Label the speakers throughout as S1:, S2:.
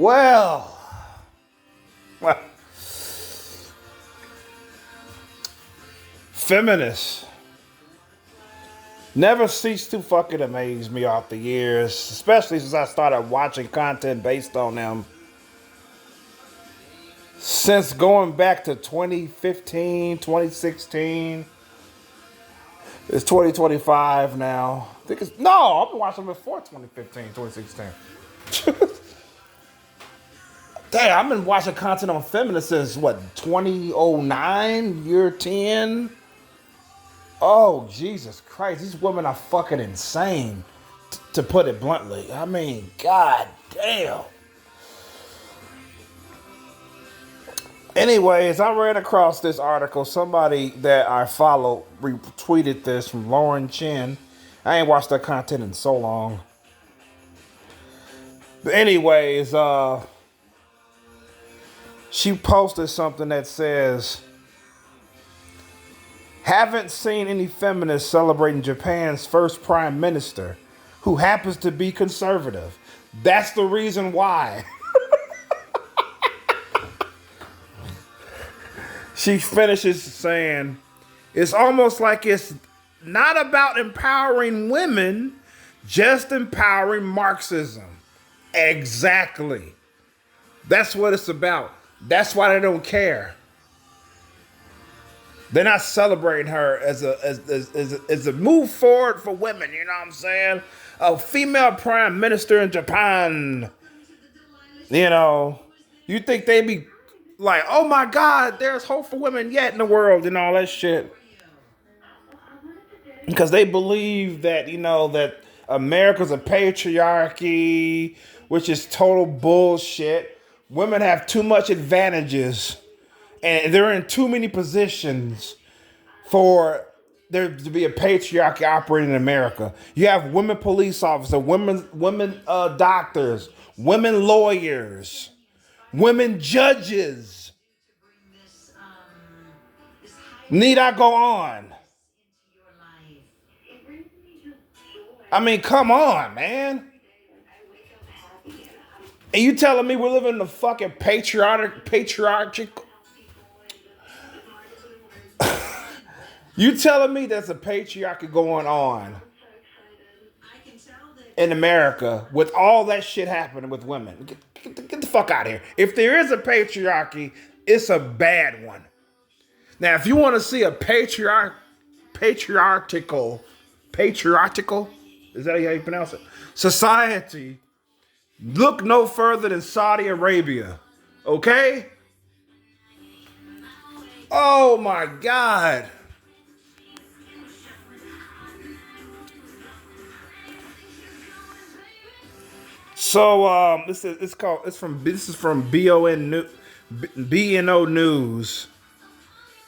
S1: Well, well, feminists never cease to fucking amaze me off the years, especially since I started watching content based on them. Since going back to 2015, 2016, it's 2025 now. I think it's, no, I've been watching them before 2015, 2016. Damn, I've been watching content on feminists since what, 2009, year 10? Oh, Jesus Christ. These women are fucking insane, to put it bluntly. I mean, god damn. Anyways, I ran across this article. Somebody that I follow retweeted this from Lauren Chin. I ain't watched that content in so long. But anyways, she posted something that says, haven't seen any feminists celebrating Japan's first prime minister, who happens to be conservative. That's the reason why. She finishes saying, it's almost like it's not about empowering women, just empowering Marxism. Exactly. That's what it's about. That's why they don't care. They're not celebrating her as a move forward for women, you know what I'm saying? A female prime minister in Japan. You know, you think they'd be like, oh my God, there's hope for women yet in the world and all that shit. Because they believe that, you know, that America's a patriarchy, which is total bullshit. Women have too much advantages and they're in too many positions for there to be a patriarchy operating in America. You have women police officers, women doctors, women lawyers, women judges. Need I go on? I mean, come on, man. And you telling me we're living in a fucking patriarchal? You telling me there's a patriarchy going on in America with all that shit happening with women? Get the fuck out of here. If there is a patriarchy, it's a bad one. Now, if you want to see a patriarchal, is that how you pronounce it? Society, look no further than Saudi Arabia. Okay? Oh my God. So this is from BNO News.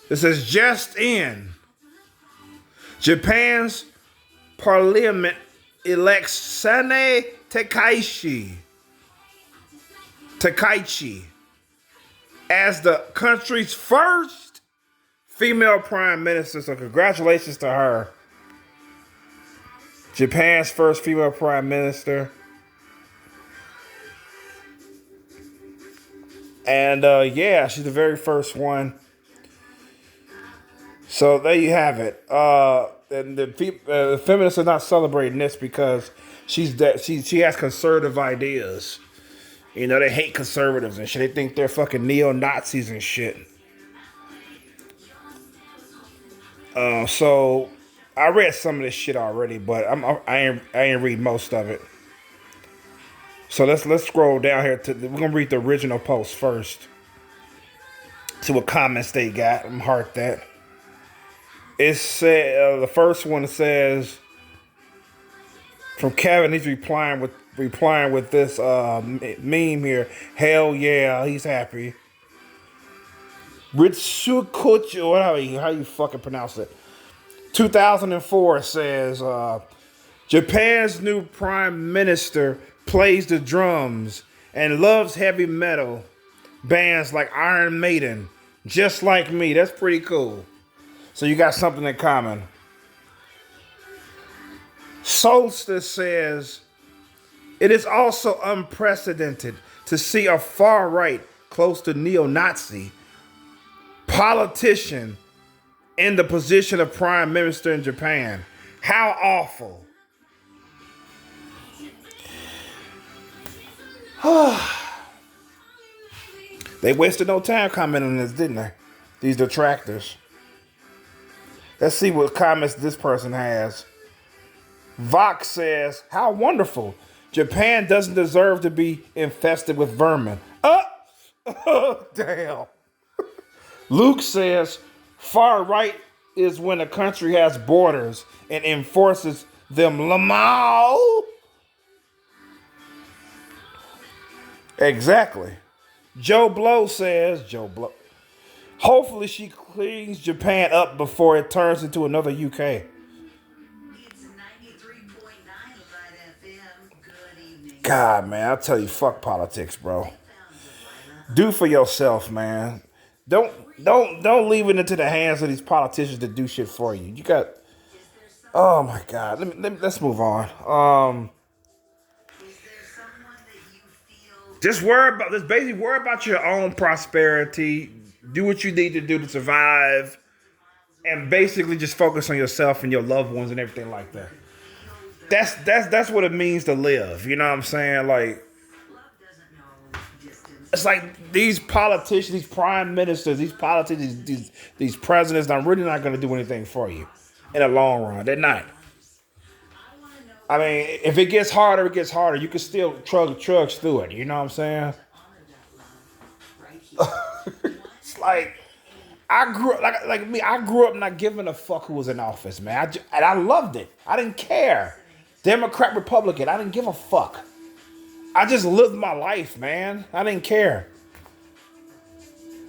S1: It says, just in, Japan's parliament elects Sanae Takaichi as the country's first female prime minister. So congratulations to her. Japan's first female prime minister. And yeah, she's the very first one. So there you have it. And the feminists are not celebrating this because she has conservative ideas. You know, they hate conservatives and shit. They think they're fucking neo-Nazis and shit. So I read some of this shit already, but I ain't read most of it. So let's scroll down here we're gonna read the original post first. See what comments they got. I'm heart that. It said the first one says from Kevin. He's replying with this meme here. Hell yeah, he's happy. Ritsukochi, whatever how you fucking pronounce it. 2004 says Japan's new prime minister plays the drums and loves heavy metal bands like Iron Maiden, just like me. That's pretty cool. So you got something in common. Solstice says, it is also unprecedented to see a far right, close to neo-Nazi politician in the position of prime minister in Japan. How awful. They wasted no time commenting on this, didn't they? These detractors. Let's see what comments this person has. Vox says, how wonderful. Japan doesn't deserve to be infested with vermin. Oh, damn. Luke says, far right is when a country has borders and enforces them. Lamau. Exactly. Joe Blow says, hopefully she cleans Japan up before it turns into another UK. God, man, I'll tell you, fuck politics, bro. Do for yourself, man. Don't leave it into the hands of these politicians to do shit for you. You got. Oh my God. Let's move on. Just basically worry about your own prosperity. Do what you need to do to survive, and basically just focus on yourself and your loved ones and everything like that. That's what it means to live. You know what I'm saying? Like, it's like these politicians, these prime ministers, these politicians, these presidents are really not going to do anything for you in the long run. They're not. I mean, if it gets harder, it gets harder. You can still trudge through it. You know what I'm saying? It's like I grew up like me. I grew up not giving a fuck who was in office, man. And I loved it. I didn't care. Democrat, Republican. I didn't give a fuck. I just lived my life, man. I didn't care.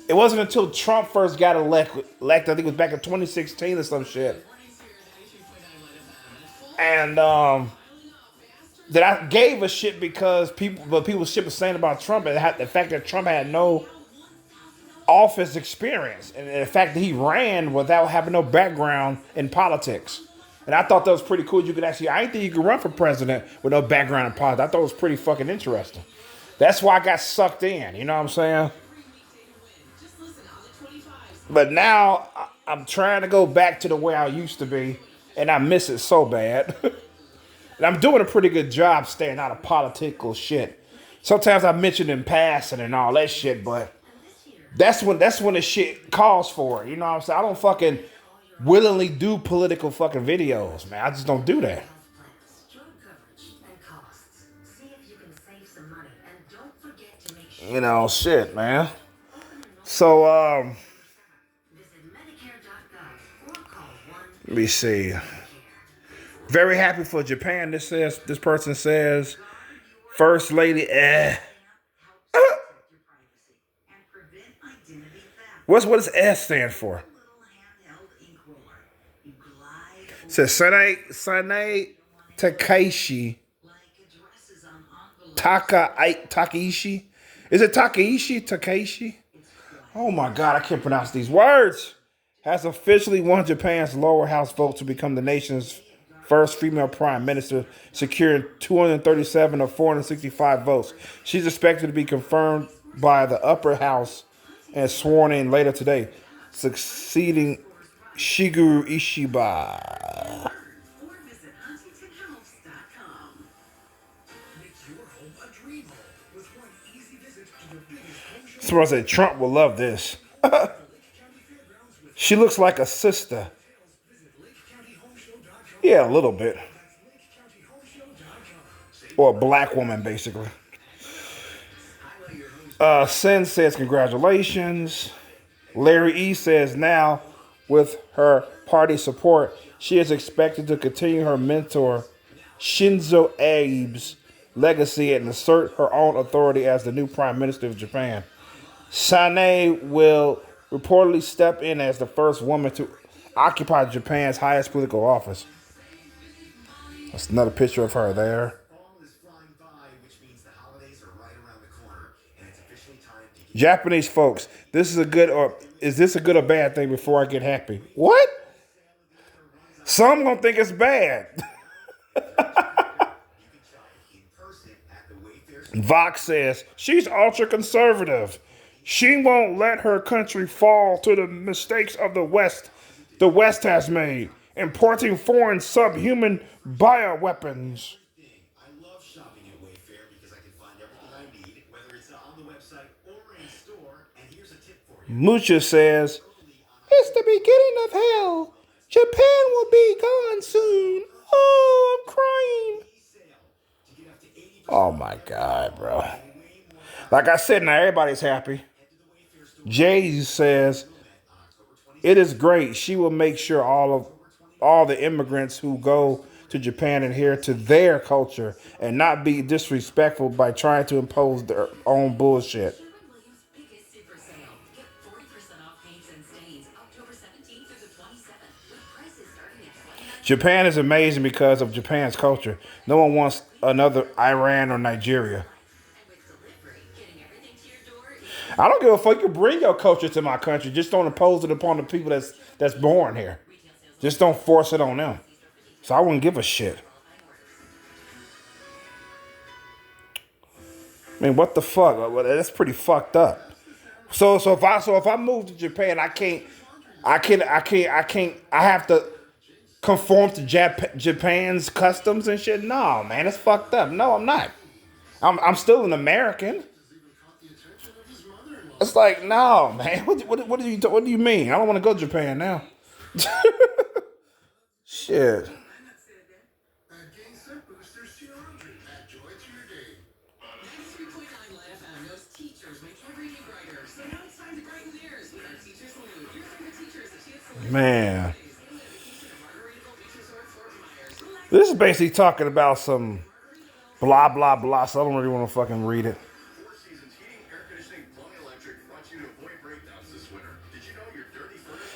S1: It wasn't until Trump first got elected. I think it was back in 2016 or some shit. And that I gave a shit because people shit was saying about Trump and the fact that Trump had no office experience and the fact that he ran without having no background in politics. And I thought that was pretty cool. I didn't think you could run for president with no background in politics. I thought it was pretty fucking interesting. That's why I got sucked in. You know what I'm saying? But now I'm trying to go back to the way I used to be, and I miss it so bad. And I'm doing a pretty good job staying out of political shit. Sometimes I mention in passing and all that shit, but that's when the shit calls for it. You know what I'm saying? I don't fucking willingly do political fucking videos, man. I just don't do that. You know, shit, man. So, let me see. Very happy for Japan. This person says, First Lady. What does S stand for? It says Sanae Takaichi. Takaichi. Is it Takaichi? Oh my God, I can't pronounce these words. Has officially won Japan's lower house vote to become the nation's first female prime minister, securing 237 of 465 votes. She's expected to be confirmed by the upper house and sworn in later today, succeeding Shigeru Ishiba. Someone said Trump will love this. She looks like a sister. Yeah, a little bit. Or a black woman, basically. Sin says congratulations. Larry E says now, with her party support, she is expected to continue her mentor Shinzo Abe's legacy and assert her own authority as the new prime minister of Japan. Sanae will reportedly step in as the first woman to occupy Japan's highest political office. That's another picture of her there. Japanese folks, is this a good or bad thing before I get happy? What? Some gonna think it's bad. Vox says she's ultra conservative. She won't let her country fall to the mistakes of the West has made, importing foreign subhuman bioweapons. Mucha says, it's the beginning of hell. Japan will be gone soon. Oh, I'm crying. Oh my God, bro. Like I said, now everybody's happy. Jay says, it is great. She will make sure all the immigrants who go to Japan adhere to their culture and not be disrespectful by trying to impose their own bullshit. Japan is amazing because of Japan's culture. No one wants another Iran or Nigeria. I don't give a fuck. You bring your culture to my country. Just don't impose it upon the people that's born here. Just don't force it on them. So I wouldn't give a shit. I mean, what the fuck? Well, that's pretty fucked up. So if I move to Japan, I have to conform to Japan's customs and shit. No, man, it's fucked up. No, I'm not. I'm still an American. It's like, no, man. What do you mean? I don't want to go to Japan now. Shit. Man. This is basically talking about some blah, blah, blah, so I don't really want to fucking read it.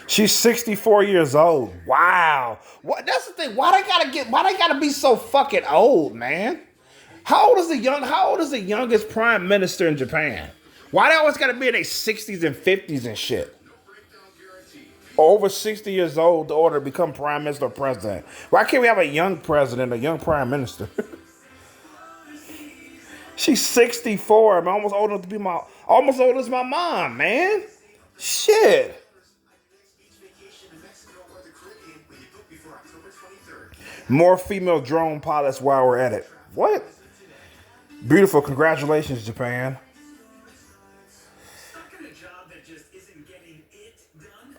S1: She's 64 years old. Wow. What? That's the thing. Why they gotta be so fucking old, man? How old is the youngest prime minister in Japan? Why they always gotta be in their 60s and 50s and shit? Over 60 years old to order to become prime minister or president. Why can't we have a young president, a young prime minister? She's 64. I'm almost old enough to be almost old as my mom, man. Shit. More female drone pilots while we're at it. What? Beautiful. Congratulations, Japan.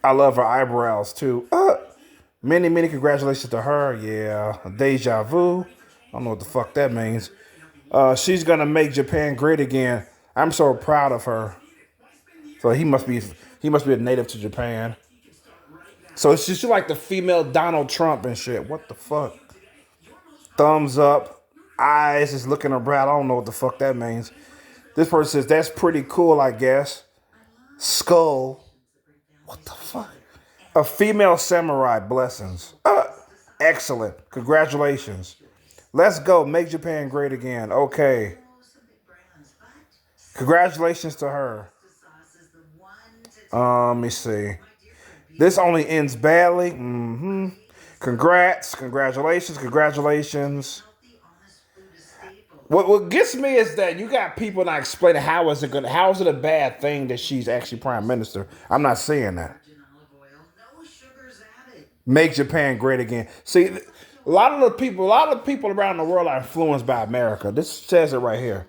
S1: I love her eyebrows, too. Many congratulations to her. Yeah. Deja vu. I don't know what the fuck that means. She's going to make Japan great again. I'm so proud of her. So he must be a native to Japan. So she's like the female Donald Trump and shit. What the fuck? Thumbs up. Eyes is looking around. I don't know what the fuck that means. This person says, that's pretty cool, I guess. Skull. What the fuck? A female samurai. Blessings. Excellent. Congratulations. Let's go. Make Japan great again. Okay. Congratulations to her. Let me see. This only ends badly. Congratulations. What gets me is that you got people not explaining how is it a bad thing that she's actually prime minister. I'm not saying that. Make Japan great again. See, a lot of the people around the world are influenced by America. This says it right here.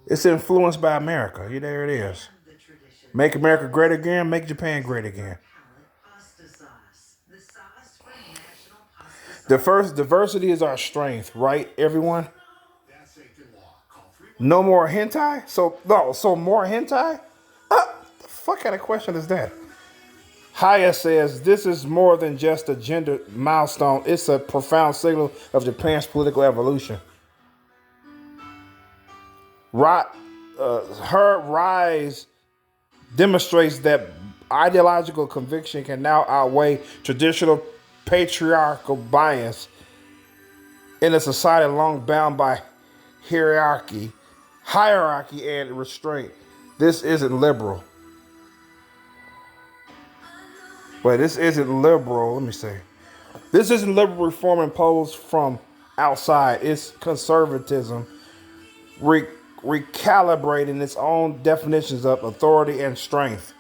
S1: It's influenced by America. There it is. Make America great again. Make Japan great again. The first diversity is our strength, right, everyone? No more hentai? So more hentai? The fuck kind of question is that? Haya says, this is more than just a gender milestone. It's a profound signal of Japan's political evolution. Her rise demonstrates that ideological conviction can now outweigh traditional patriarchal bias in a society long bound by hierarchy and restraint. This isn't liberal. But this isn't liberal. Let me see. This isn't liberal reform imposed from outside. It's conservatism recalibrating its own definitions of authority and strength.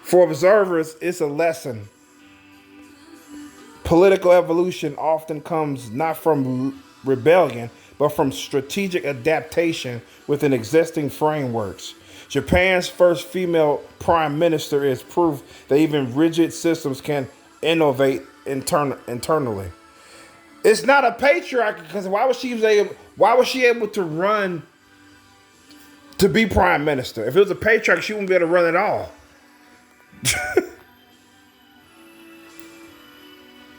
S1: For observers, it's a lesson. Political evolution often comes not from rebellion, but from strategic adaptation within existing frameworks. Japan's first female prime minister is proof that even rigid systems can innovate internally. It's not a patriarchy because why was she able to run to be prime minister? If it was a patriarchy, she wouldn't be able to run at all.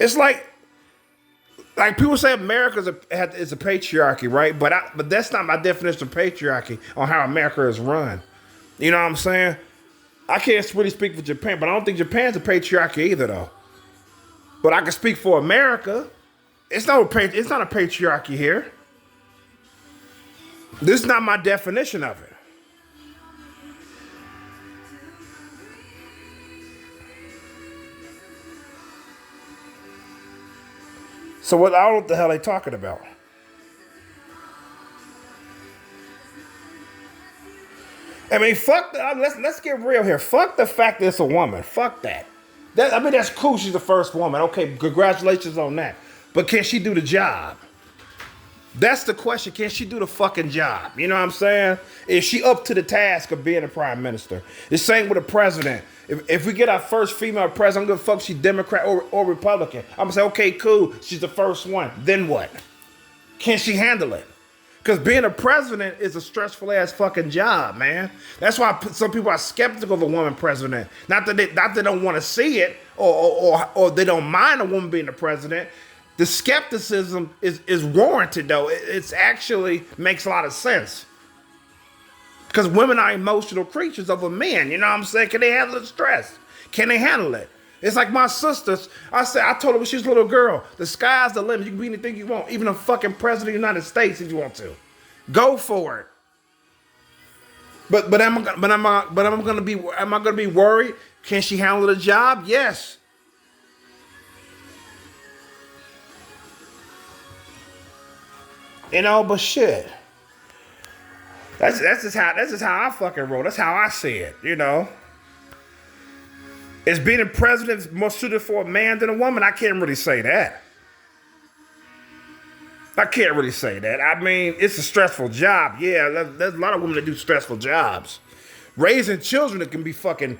S1: It's like people say America is a patriarchy, right? But that's not my definition of patriarchy on how America is run. You know what I'm saying? I can't really speak for Japan, but I don't think Japan's a patriarchy either, though. But I can speak for America. It's not a patriarchy here. This is not my definition of it. So I don't know what the hell they talking about. I mean, fuck. Let's get real here. Fuck the fact that it's a woman. Fuck that. That's cool. She's the first woman. Okay, congratulations on that. But can she do the job? That's the question. Can she do the fucking job? You know what I'm saying? Is she up to the task of being a prime minister? The same with a president. If we get our first female president, I'm gonna fuck she Democrat or Republican. I'm gonna say, okay, cool. She's the first one. Then what? Can she handle it? Because being a president is a stressful ass fucking job, man. That's why some people are skeptical of a woman president. Not that they don't want to see it or they don't mind a woman being the president. The skepticism is warranted, though. It's actually makes a lot of sense. Because women are emotional creatures over men. You know what I'm saying? Can they handle the stress? Can they handle it? It's like my sisters. I told her when she was a little girl, the sky's the limit. You can be anything you want, even a fucking president of the United States if you want to. Go for it. But am I gonna be worried? Can she handle the job? Yes. You know, but shit. That's just how I fucking roll. That's how I see it, you know. Is being a president more suited for a man than a woman? I can't really say that. I can't really say that. I mean, it's a stressful job. Yeah, there's a lot of women that do stressful jobs. Raising children, it can be fucking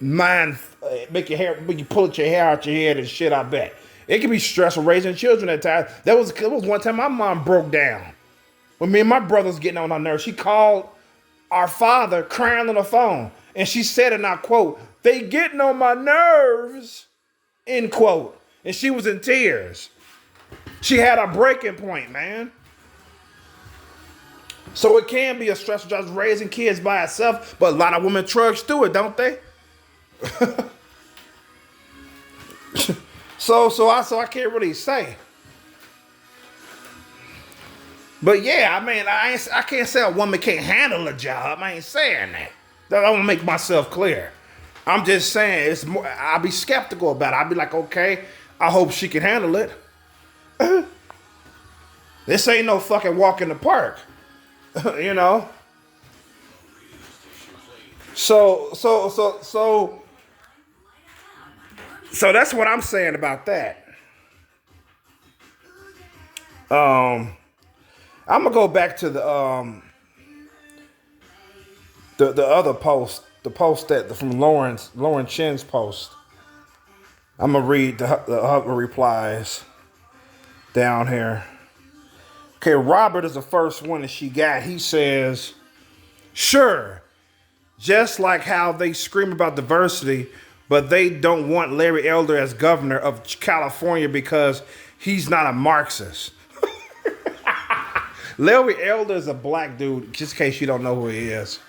S1: make you pull your hair out your head and shit, I bet. It can be stressful raising children at times. There was one time my mom broke down. When me and my brother was getting on her nerves, she called our father crying on the phone. And she said, and I quote, "They getting on my nerves," end quote. And she was in tears. She had a breaking point, man. So it can be a stressful job raising kids by itself, but a lot of women trudge through it, don't they? So I can't really say. But yeah, I mean, I can't say a woman can't handle a job. I ain't saying that. I want to make myself clear. I'm just saying it's more. I'll be skeptical about it. I'll be like, okay, I hope she can handle it. This ain't no fucking walk in the park, you know. So that's what I'm saying about that. I'm gonna go back to the other post, the post from Lauren Chin's post. I'm gonna read the replies down here. Okay, Robert is the first one that she got. He says, "Sure, just like how they scream about diversity, but they don't want Larry Elder as governor of California because he's not a Marxist." Larry Elder is a black dude, just in case you don't know who he is.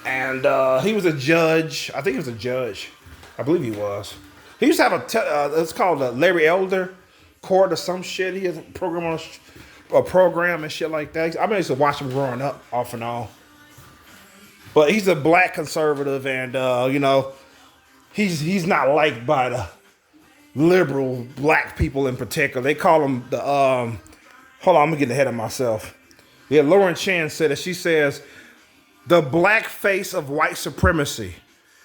S1: And he was a judge. I think he was a judge. I believe he was. He used to have it's called a Larry Elder Court or some shit. He has a program and shit like that. I used to watch him growing up off and on. But he's a black conservative, and he's not liked by the liberal black people in particular. They call him the hold on, I'm getting ahead of myself. Yeah, Lauren Chan said it. She says the black face of white supremacy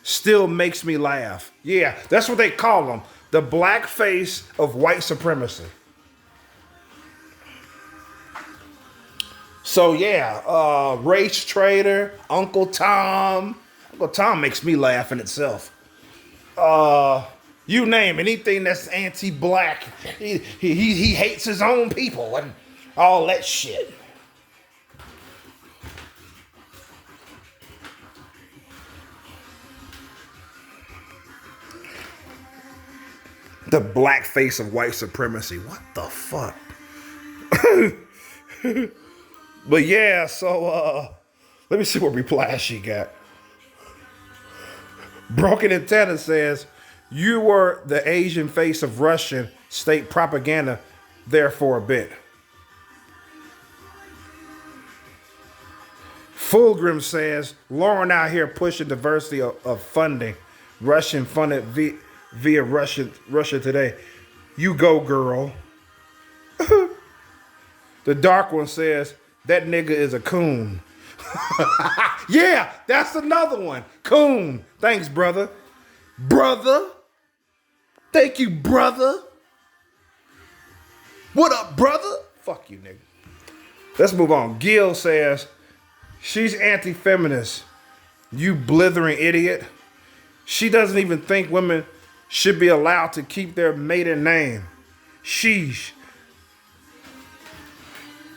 S1: still makes me laugh. Yeah, that's what they call him. The black face of white supremacy. So yeah, race trader, Uncle Tom. Uncle Tom makes me laugh in itself. You name anything that's anti-black, he hates his own people and all that shit. The black face of white supremacy. What the fuck? But yeah, so let me see what reply she got. Broken Antenna says, you were the Asian face of Russian state propaganda there for a bit. Fulgrim says, Lauren out here pushing diversity of funding. Russian funded via Russia Today. You go, girl. The Dark One says, that nigga is a coon. Yeah, that's another one. Coon. Thanks, brother. Brother. Thank you, brother. What up, brother? Fuck you, nigga. Let's move on. Gil says, she's anti-feminist. You blithering idiot. She doesn't even think women should be allowed to keep their maiden name. Sheesh.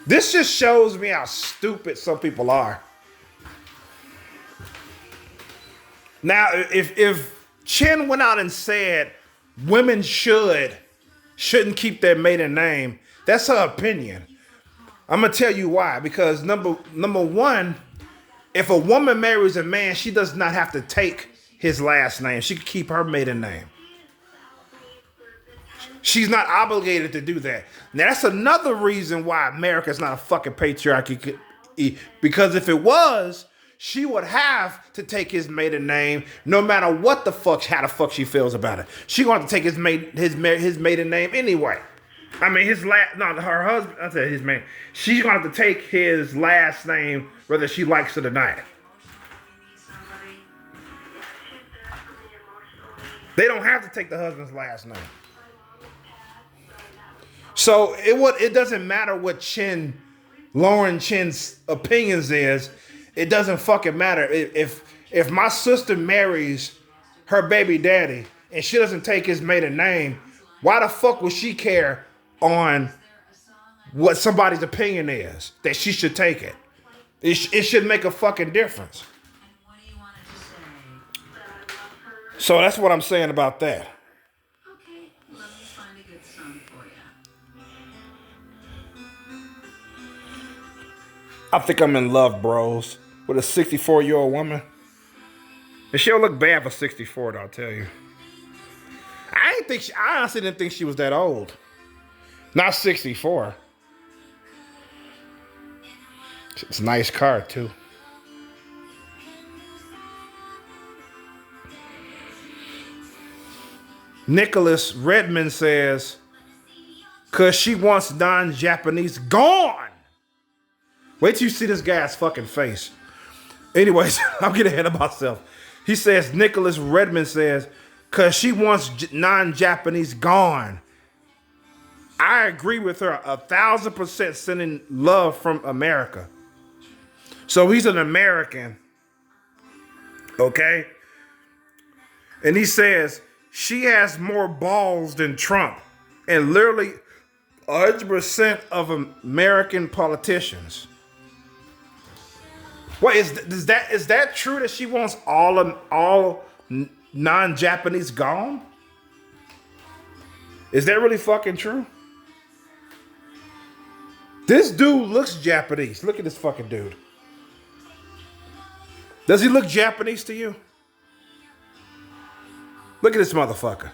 S1: This just shows me how stupid some people are. Now, if Chen went out and said women shouldn't keep their maiden name, that's her opinion. I'm gonna tell you why. Because number one, if a woman marries a man, she does not have to take his last name. She can keep her maiden name. She's not obligated to do that. Now, that's another reason why America's not a fucking patriarchy. Because if it was, she would have to take his maiden name no matter how the fuck she feels about it. She going to take his maiden name anyway. I mean, her husband, I said his man. She's going to have to take his last name whether she likes it or not. They don't have to take the husband's last name. So it doesn't matter what Lauren Chen's opinions is. It doesn't fucking matter. If my sister marries her baby daddy and she doesn't take his maiden name, why the fuck would she care on what somebody's opinion is that she should take it? It should make a fucking difference. So that's what I'm saying about that. I think I'm in love, bros, with a 64-year-old woman. And she'll look bad for 64, though, I'll tell you. I honestly didn't think she was that old. Not 64. It's a nice car, too. Nicholas Redmond says, because she wants non-Japanese gone. Wait till you see this guy's fucking face. Anyways, I'm getting ahead of myself. He says, Nicholas Redmond says, because she wants non-Japanese gone. I agree with her 1,000% sending love from America. So he's an American. Okay? And he says, she has more balls than Trump. And literally 100% of American politicians. Wait, is that true that she wants all non-Japanese gone? Is that really fucking true? This dude looks Japanese. Look at this fucking dude. Does he look Japanese to you? Look at this motherfucker.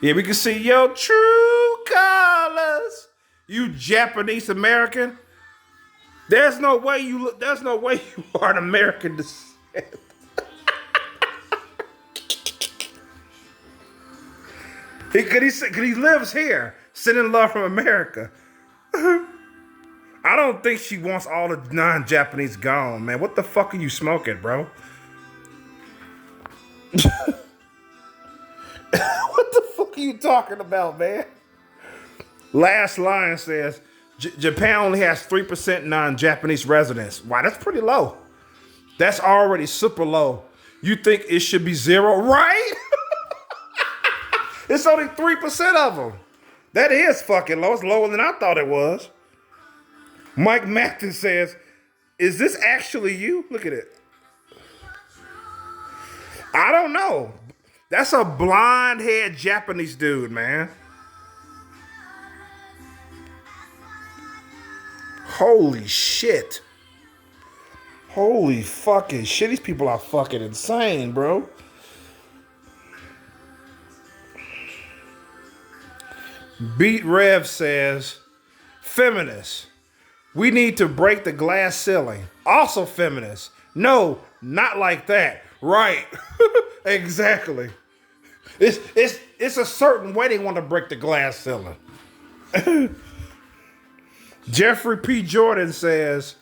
S1: Yeah, we can see your true colors. You Japanese American. There's no way you are an American descent. Cause he lives here, sending love from America. I don't think she wants all the non-Japanese gone, man. What the fuck are you smoking, bro? What the fuck are you talking about, man? Last line says, Japan only has 3% non-Japanese residents. Wow, that's pretty low. That's already super low. You think it should be 0, right? It's only 3% of them. That is fucking low. It's lower than I thought it was. Mike Matthews says, is this actually you? Look at it. I don't know. That's a blonde-haired Japanese dude, man. Holy shit. Holy fucking shit. These people are fucking insane, bro. Beat Rev says, feminists, we need to break the glass ceiling. Also feminists, no, not like that. Right. Exactly. It's a certain way they want to break the glass ceiling. Jeffrey P. Jordan says,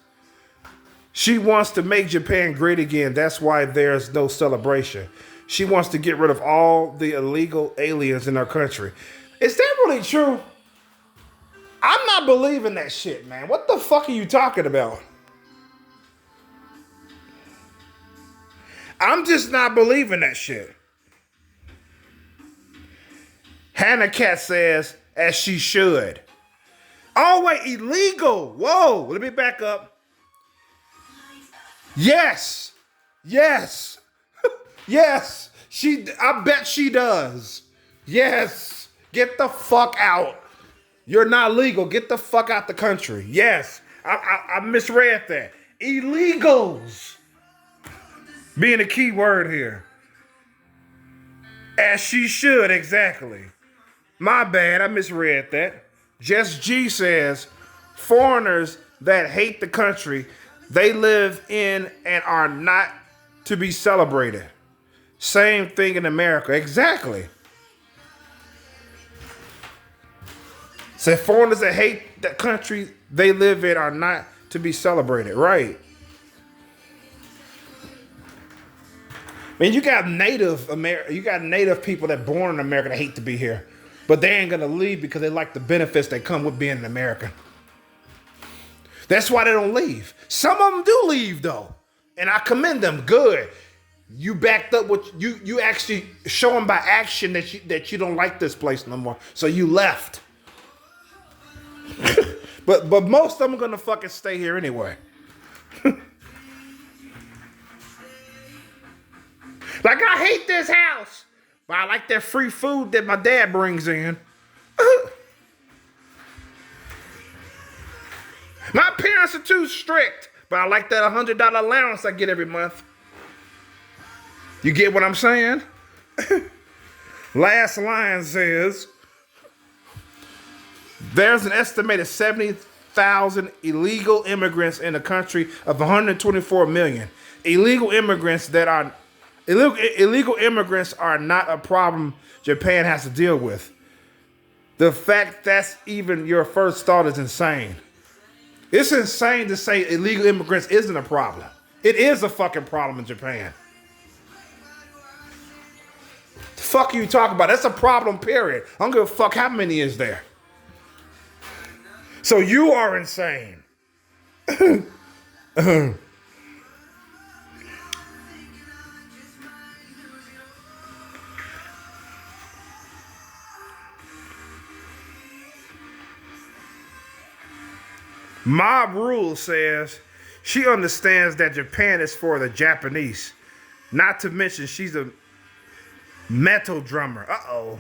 S1: she wants to make Japan great again. That's why there's no celebration. She wants to get rid of all the illegal aliens in our country. Is that really true? I'm not believing that shit, man. What the fuck are you talking about? I'm just not believing that shit. Hannah Cat says, as she should. Oh, wait, illegal. Whoa, let me back up. Yes. Yes. Yes. I bet she does. Yes. Get the fuck out. You're not legal. Get the fuck out the country. Yes. I misread that. Illegals. Being a key word here. As she should, exactly. My bad, I misread that. Just G says, foreigners that hate the country they live in and are not to be celebrated. Same thing in America. Exactly. Say foreigners that hate the country they live in are not to be celebrated. Right. I mean, you got native people that born in America that hate to be here. But they ain't gonna leave because they like the benefits that come with being an American. That's why they don't leave. Some of them do leave though. And I commend them. Good. You backed up what you actually show them by action that you don't like this place no more. So you left. but most of them are gonna fucking stay here anyway. Like, I hate this house, but I like that free food that my dad brings in. My parents are too strict, but I like that $100 allowance I get every month. You get what I'm saying? Last line says, there's an estimated 70,000 illegal immigrants in a country of 124 million. Illegal immigrants are not a problem Japan has to deal with. The fact that's even your first thought is insane. It's insane to say illegal immigrants isn't a problem. It is a fucking problem in Japan. The fuck are you talking about? That's a problem, period. I don't give a fuck how many is there. So you are insane. Mob Rule says she understands that Japan is for the Japanese. Not to mention she's a metal drummer. Uh-oh.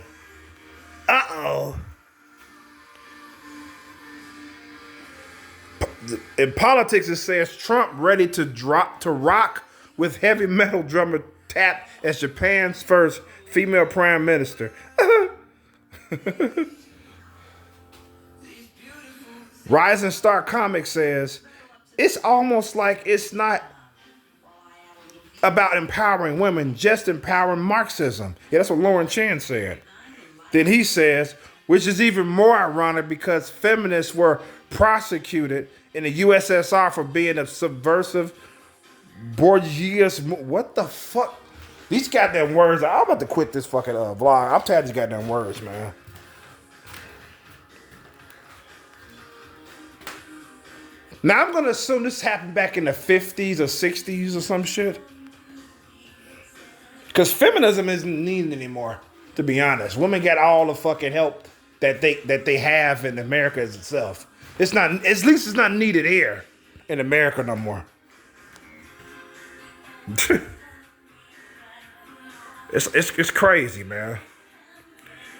S1: Uh-oh. In politics, it says Trump ready to rock with heavy metal drummer Tap as Japan's first female prime minister. Rising Star Comics says, it's almost like it's not about empowering women, just empowering Marxism. Yeah, that's what Lauren Chan said. Then he says, which is even more ironic because feminists were prosecuted in the USSR for being a subversive bourgeois. What the fuck? These goddamn words. I'm about to quit this fucking vlog. I'm tired of these goddamn words, man. Now I'm gonna assume this happened back in the 50s or 60s or some shit. Because feminism isn't needed anymore, to be honest. Women get all the fucking help that they have in America itself. It's not, at least it's not needed here in America no more. It's crazy, man.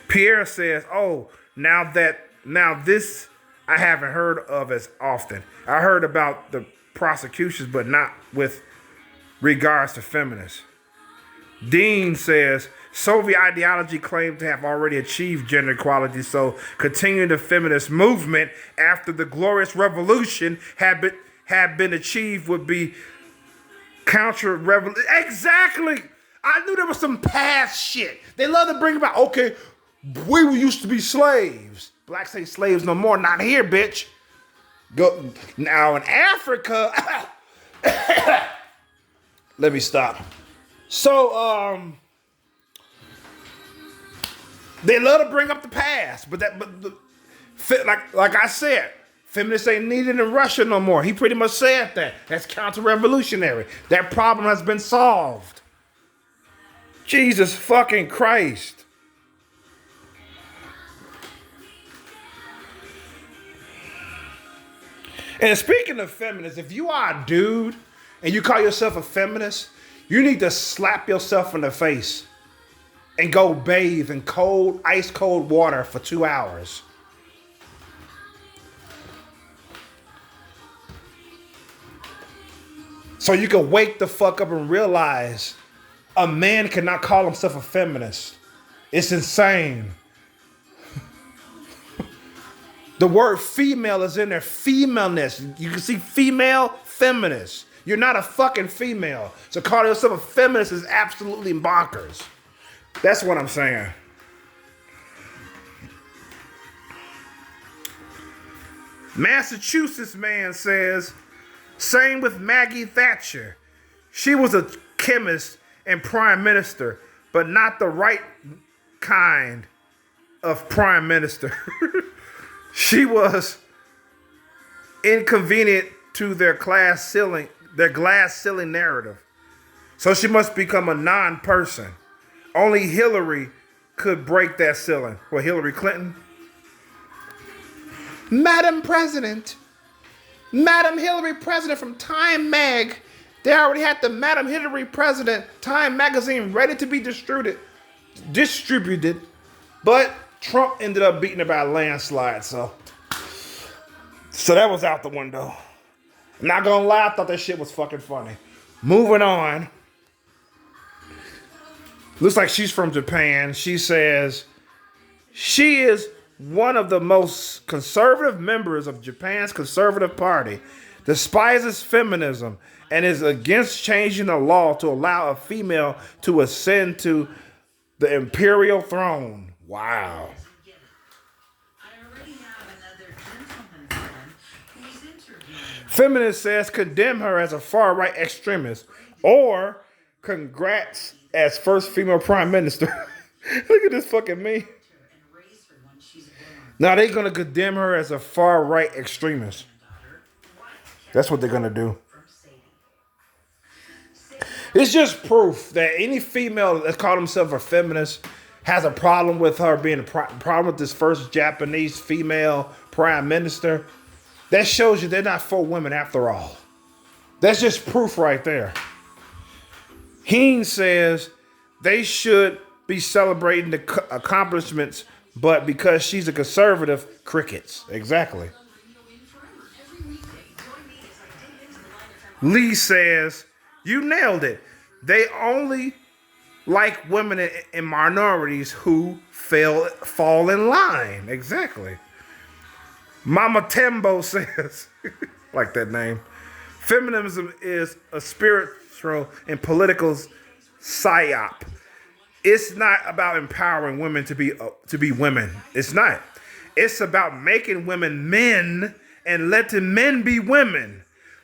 S1: Pierre says, "Oh, now this I haven't heard of as often. I heard about the prosecutions, but not with regards to feminists." Dean says, Soviet ideology claimed to have already achieved gender equality, so continuing the feminist movement after the glorious revolution had been achieved would be counter-revolution. Exactly! I knew there was some past shit. They love to bring about, okay, we used to be slaves. Blacks ain't slaves no more. Not here, bitch. Go now in Africa. Let me stop. So, they love to bring up the past, but like I said, feminists ain't needed in Russia no more. He pretty much said that. That's counter-revolutionary. That problem has been solved. Jesus fucking Christ. And speaking of feminists, if you are a dude and you call yourself a feminist, you need to slap yourself in the face and go bathe in cold, ice cold water for 2 hours. So you can wake the fuck up and realize a man cannot call himself a feminist. It's insane. The word female is in there. Femaleness. You can see female, feminist. You're not a fucking female. So calling yourself a feminist is absolutely bonkers. That's what I'm saying. Massachusetts man says, same with Maggie Thatcher. She was a chemist and prime minister, but not the right kind of prime minister. She was inconvenient to their glass ceiling narrative. So she must become a non-person. Only Hillary could break that ceiling. Well, Hillary Clinton? Madam President. Madam Hillary President from Time Mag. They already had the Madam Hillary President Time magazine ready to be distributed. But Trump ended up beating it by a landslide, so that was out the window. I'm not gonna lie, I thought that shit was fucking funny. Moving on. Looks like she's from Japan. She says she is one of the most conservative members of Japan's Conservative Party, despises feminism, and is against changing the law to allow a female to ascend to the imperial throne. Wow. Feminist says condemn her as a far-right extremist or congrats as first female prime minister. Look at this fucking meme. Now they're going to condemn her as a far-right extremist. That's what they're going to do. It's just proof that any female that called themselves a feminist has a problem with her being a problem with this first Japanese female prime minister. That shows you they're not for women after all. That's just proof right there. Heen says they should be celebrating the accomplishments, but because she's a conservative, crickets. Exactly. Lee says, you nailed it. They only like women and minorities who fall in line. Exactly. Mama Tembo says, like that name, feminism is a spiritual and political psyop. It's not about empowering women to be women. It's not. It's about making women men and letting men be women.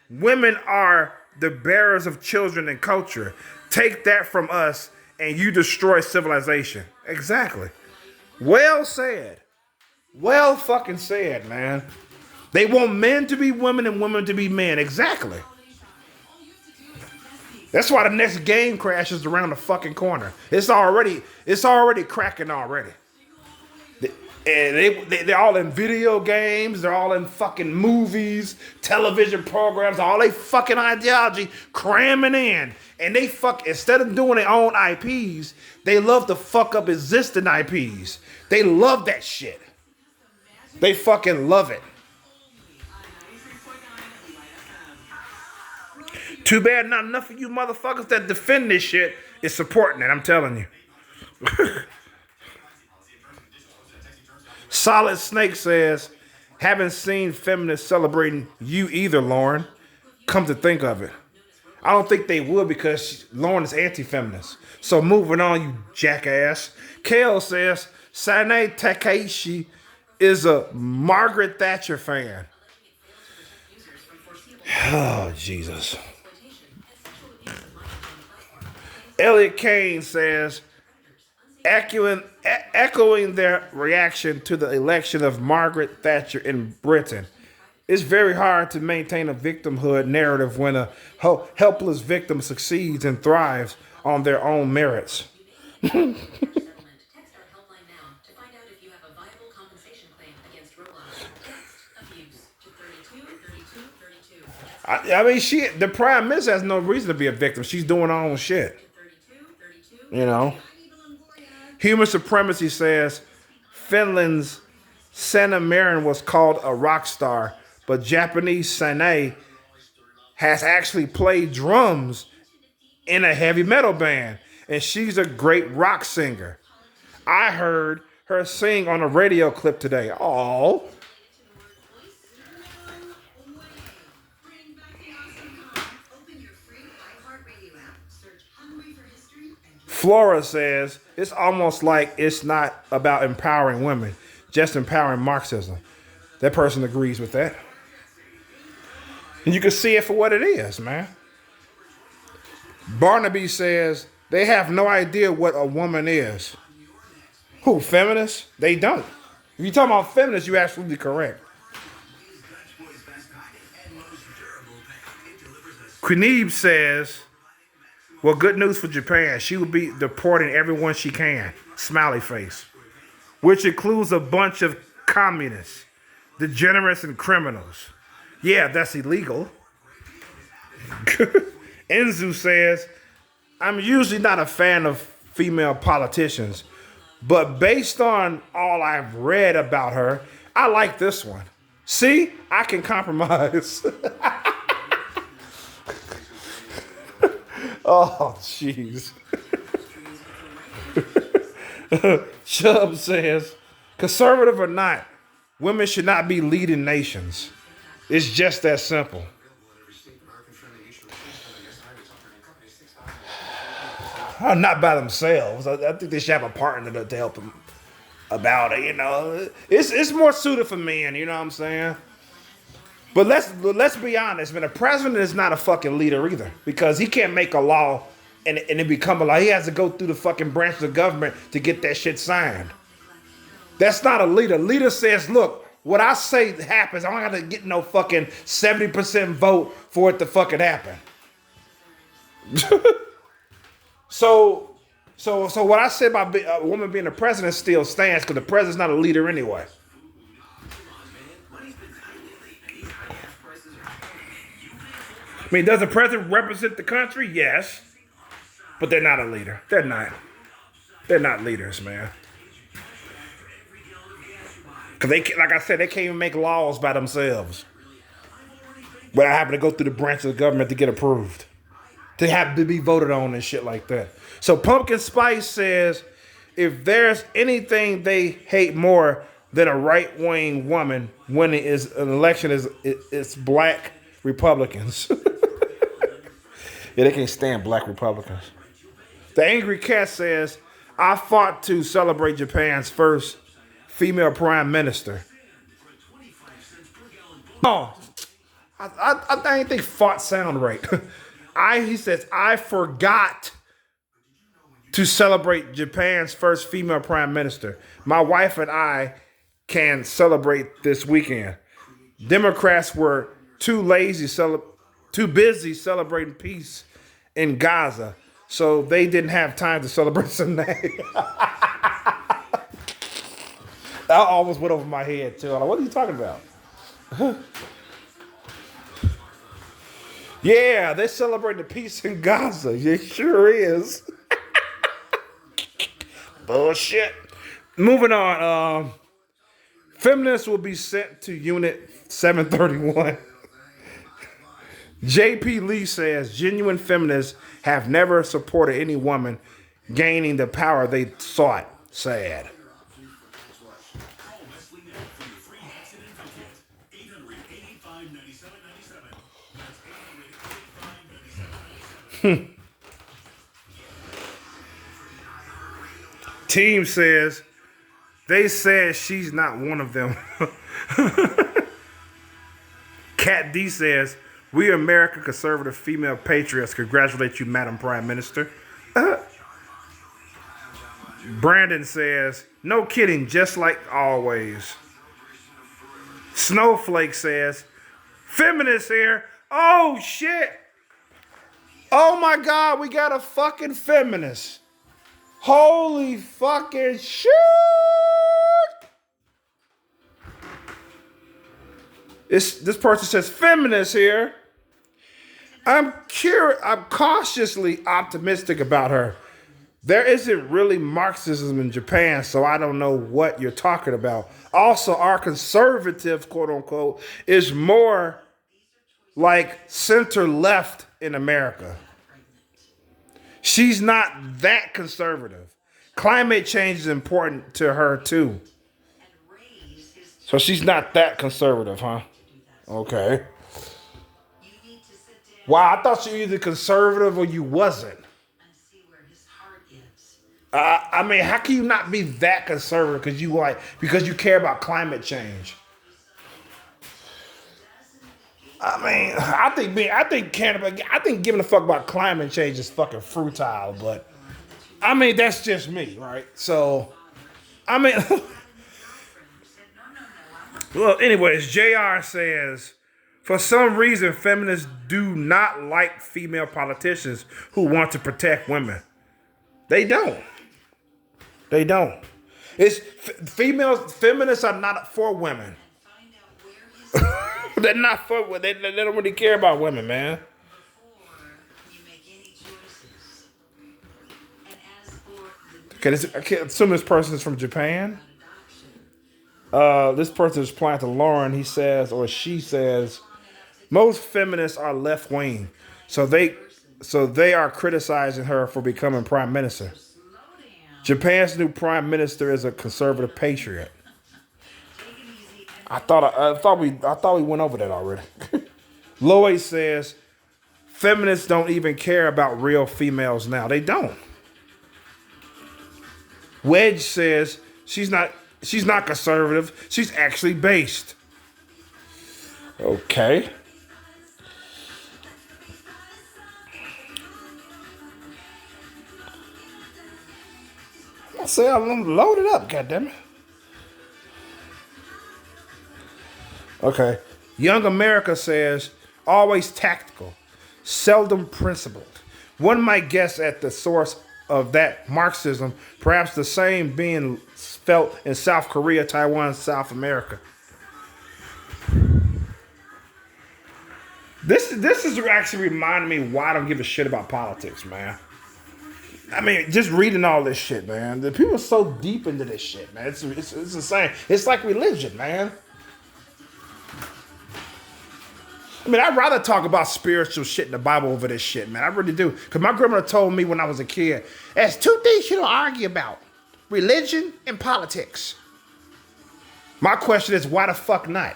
S1: Women are the bearers of children and culture. Take that from us and you destroy civilization. Exactly. Well said. Well fucking said, man. They want men to be women and women to be men. Exactly. That's why the next game crash is around the fucking corner. It's already cracking already. And they're all in video games. They're all in fucking movies, television programs, all they fucking ideology cramming in. And they instead of doing their own IPs, they love to fuck up existing IPs. They love that shit. They fucking love it. Too bad not enough of you motherfuckers that defend this shit is supporting it, I'm telling you. Solid Snake says, haven't seen feminists celebrating you either, Lauren. Come to think of it. I don't think they would because Lauren is anti-feminist. So moving on, you jackass. Kale says, Sanae Takaichi is a Margaret Thatcher fan. Oh, Jesus. Elliot Kane says, echoing their reaction to the election of Margaret Thatcher in Britain, it's very hard to maintain a victimhood narrative when a helpless victim succeeds and thrives on their own merits. I mean, the prime minister has no reason to be a victim. She's doing her own shit. You know? Human Supremacy says Finland's Sanna Marin was called a rock star, but Japanese Sanae has actually played drums in a heavy metal band, and she's a great rock singer. I heard her sing on a radio clip today. Oh. Flora says, it's almost like it's not about empowering women, just empowering Marxism. That person agrees with that. And you can see it for what it is, man. Barnaby says, they have no idea what a woman is. Who, feminists? They don't. If you're talking about feminists, you're absolutely correct. Quinebe says, well, good news for Japan. She will be deporting everyone she can. Smiley face. Which includes a bunch of communists, degenerates, and criminals. Yeah, that's illegal. Enzu says, I'm usually not a fan of female politicians, but based on all I've read about her, I like this one. See, I can compromise. Oh, jeez. Chubb says, conservative or not, women should not be leading nations. It's just that simple. Not by themselves. I think they should have a partner to help them about it, you know. It's more suited for men, you know what I'm saying? But let's be honest, man. The president is not a fucking leader either, because he can't make a law and it become a law. He has to go through the fucking branches of government to get that shit signed. That's not a leader. Leader says, look, what I say happens. I don't have to get no fucking 70% vote for it to fucking happen. So what I said about a woman being a president still stands, because the president's not a leader anyway. I mean, does the president represent the country? Yes. But they're not a leader. They're not. They're not leaders, man. Because like I said, they can't even make laws by themselves. But I happen to go through the branches of government to get approved. To have to be voted on and shit like that. So Pumpkin Spice says, if there's anything they hate more that a right-wing woman winning is an election is black Republicans. Yeah, they can't stand black Republicans. The Angry Cat says, I fought to celebrate Japan's first female prime minister. Oh, I didn't think fought sound right. He says, I forgot to celebrate Japan's first female prime minister. My wife and I can celebrate this weekend. Democrats were too busy celebrating peace in Gaza, so they didn't have time to celebrate Sanae. That almost went over my head too. I'm like, what are you talking about? Yeah, they celebrate the peace in Gaza. It sure is. Bullshit. Moving on. Feminists will be sent to Unit 731. J.P. Lee says genuine feminists have never supported any woman gaining the power they sought. Sad. Team says they said she's not one of them. Cat D says, we American conservative female patriots congratulate you, Madam Prime Minister. Brandon says, no kidding, just like always. Snowflake says, feminists here. Oh, shit. Oh, my God, we got a fucking feminist. Holy fucking shit. This person says, feminists here. I'm cautiously optimistic about her. There isn't really Marxism in Japan, so I don't know what you're talking about. Also, our conservative, quote unquote, is more like center left in America. She's not that conservative. Climate change is important to her too. So she's not that conservative, huh? Okay. Wow, I thought you were either conservative or you wasn't. I mean, how can you not be that conservative because you care about climate change? I mean, I think giving a fuck about climate change is fucking futile, but I mean that's just me, right? So, I mean, well, anyways, JR says, for some reason, feminists do not like female politicians who want to protect women. They don't. They don't. Feminists are not for women. They're not for women. They don't really care about women, man. I can't assume this person is from Japan. This person is replying to Lauren. He says, or she says, most feminists are left wing, so they are criticizing her for becoming prime minister. Japan's new prime minister is a conservative patriot. I thought we went over that already. Lois says feminists don't even care about real females now. They don't. Wedge says she's not conservative. She's actually based. Okay. I say I'm loaded up, goddammit. Okay. Young America says, always tactical, seldom principled. One might guess at the source of that Marxism, perhaps the same being felt in South Korea, Taiwan, South America. This is actually reminding me why I don't give a shit about politics, man. I mean, just reading all this shit, man. The people are so deep into this shit, man. It's insane. It's like religion, man. I mean, I'd rather talk about spiritual shit in the Bible over this shit, man. I really do. Because my grandmother told me when I was a kid, there's two things you don't argue about. Religion and politics. My question is, why the fuck not?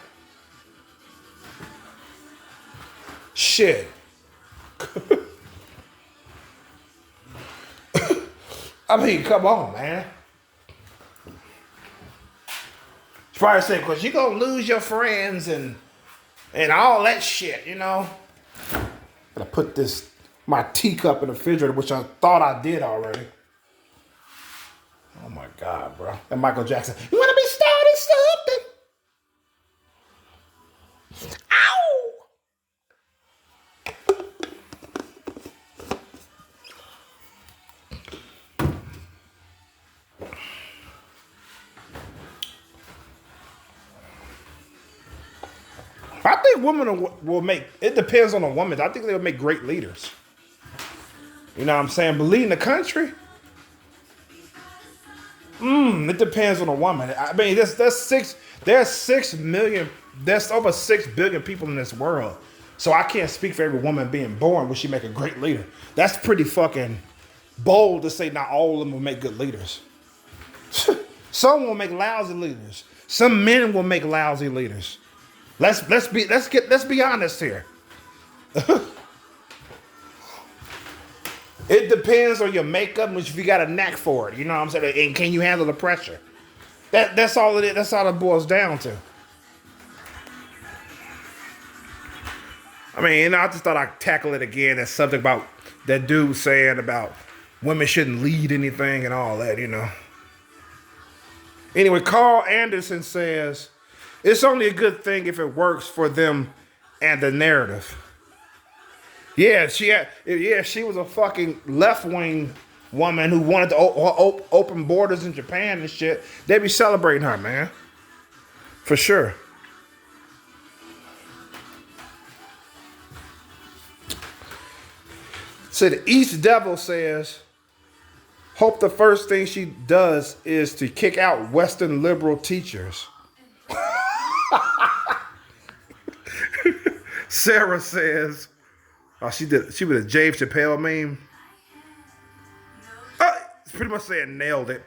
S1: Shit. I mean, come on, man. It's probably saying, because you're going to lose your friends and all that shit, you know. I put my teacup in the refrigerator, which I thought I did already. Oh my God, bro. And Michael Jackson, you want to be starting something? Ow! I think women will make, it depends on the woman. I think they'll make great leaders. You know what I'm saying? But leading the country, it depends on the woman. I mean, there's 6 million, there's over 6 billion people in this world. So I can't speak for every woman being born will she make a great leader. That's pretty fucking bold to say not all of them will make good leaders. Some will make lousy leaders. Some men will make lousy leaders. Let's be honest here. It depends on your makeup, which if you got a knack for it, you know what I'm saying? And can you handle the pressure? That's all it is. That's all it boils down to. I mean, you know, I just thought I'd tackle it again. That subject about that dude saying about women shouldn't lead anything and all that, you know. Anyway, Carl Anderson says, it's only a good thing if it works for them and the narrative. Yeah, she was a fucking left-wing woman who wanted to open borders in Japan and shit. They be celebrating her, man. For sure. So the East Devil says, hope the first thing she does is to kick out Western liberal teachers. Sarah says, oh, she was a Dave Chappelle meme. It's pretty much saying nailed it.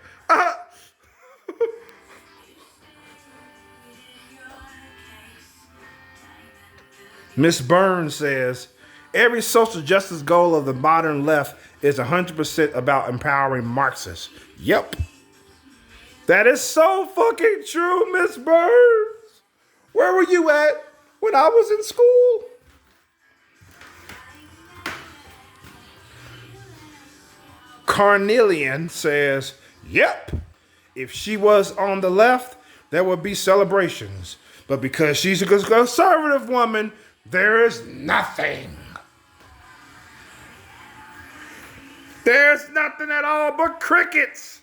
S1: Miss Burns says, every social justice goal of the modern left is 100% about empowering Marxists. Yep. That is so fucking true, Miss Burns. Where were you at when I was in school? Carnelian says, yep. If she was on the left, there would be celebrations. But because she's a conservative woman, there is nothing. There's nothing at all but crickets.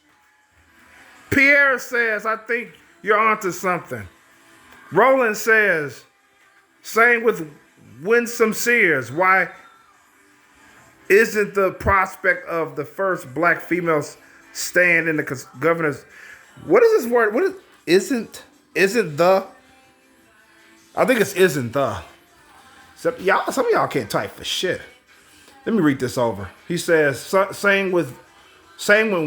S1: Pierre says, I think you're onto something. Roland says, same with Winsome Sears. Why isn't the prospect of the first black female stand in the governor's... What is this word? What is isn't the? I think it's isn't the. Some of y'all can't type for shit. Let me read this over. He says, same with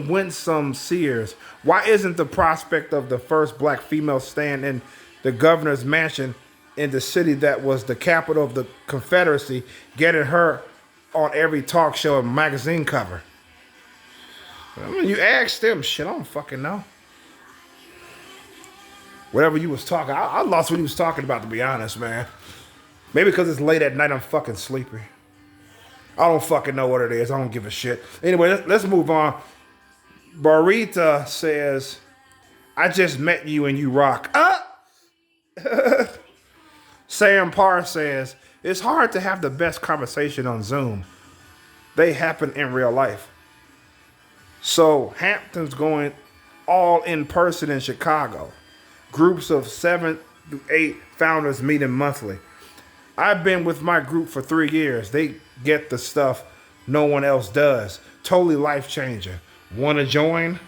S1: Winsome Sears. Why isn't the prospect of the first black female stand in the governor's mansion in the city that was the capital of the Confederacy getting her on every talk show and magazine cover? I mean, you ask them, shit, I don't fucking know. Whatever you was talking, I lost what he was talking about, to be honest, man. Maybe because it's late at night, I'm fucking sleepy. I don't fucking know what it is. I don't give a shit. Anyway, let's move on. Barita says, I just met you and you rock. Sam Parr says, it's hard to have the best conversation on Zoom. They happen in real life. So Hampton's going all in person in Chicago. Groups of 7 to 8 founders meeting monthly. I've been with my group for 3 years. They get the stuff no one else does. Totally life-changing. Want to join?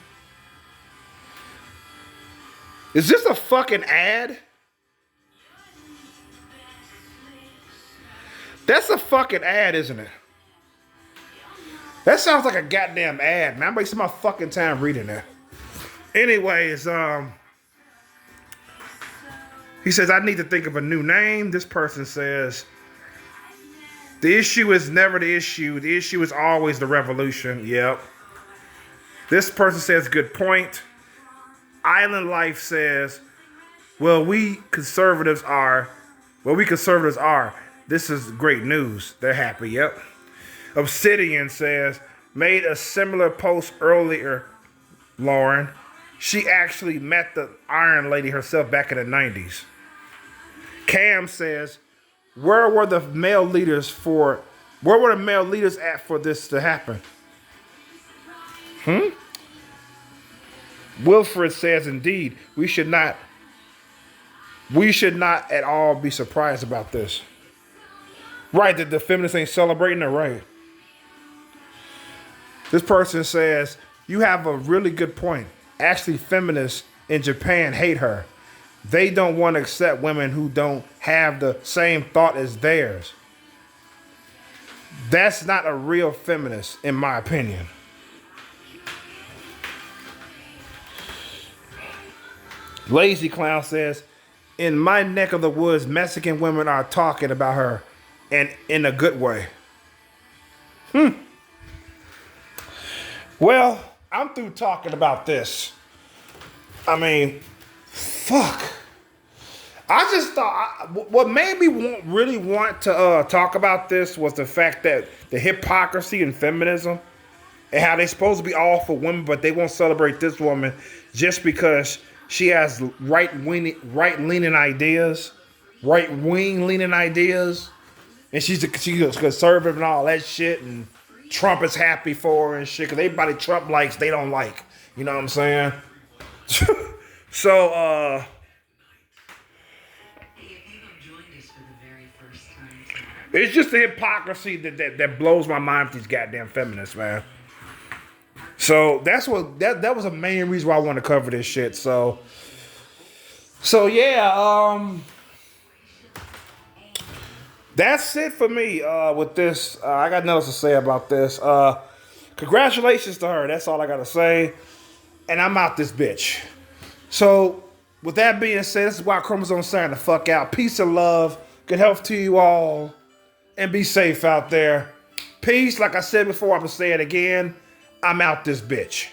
S1: Is this a fucking ad? That's a fucking ad, isn't it? That sounds like a goddamn ad, man. I'm wasting my fucking time reading that. Anyways, He says, I need to think of a new name. This person says, the issue is never the issue. The issue is always the revolution. Yep. This person says, good point. Island Life says, we conservatives are. This is great news. They're happy. Yep. Obsidian says, made a similar post earlier, Lauren. She actually met the Iron Lady herself back in the 90s. Cam says, where were the male leaders at for this to happen? Wilfred says, indeed, we should not at all be surprised about this. Right, that the feminists ain't celebrating it, right? This person says, you have a really good point. Actually, feminists in Japan hate her. They don't want to accept women who don't have the same thought as theirs. That's not a real feminist, in my opinion. Lazy Clown says, in my neck of the woods, Mexican women are talking about her, and in a good way. Well, I'm through talking about this. I mean, fuck. I just thought, what made me really want to talk about this was the fact that the hypocrisy in feminism and how they're supposed to be all for women, but they won't celebrate this woman just because she has right-wing leaning ideas, and she's conservative and all that shit, and Trump is happy for her and shit, because everybody Trump likes, they don't like. You know what I'm saying? So, it's just the hypocrisy that blows my mind with these goddamn feminists, man. So that's what that was a main reason why I want to cover this shit. So yeah, that's it for me with this. I got nothing to say about this. Congratulations to her. That's all I gotta say. And I'm out this bitch. So with that being said, this is why Chromosome signing the fuck out. Peace and love. Good health to you all. And be safe out there. Peace. Like I said before, I'm going to say it again. I'm out this bitch.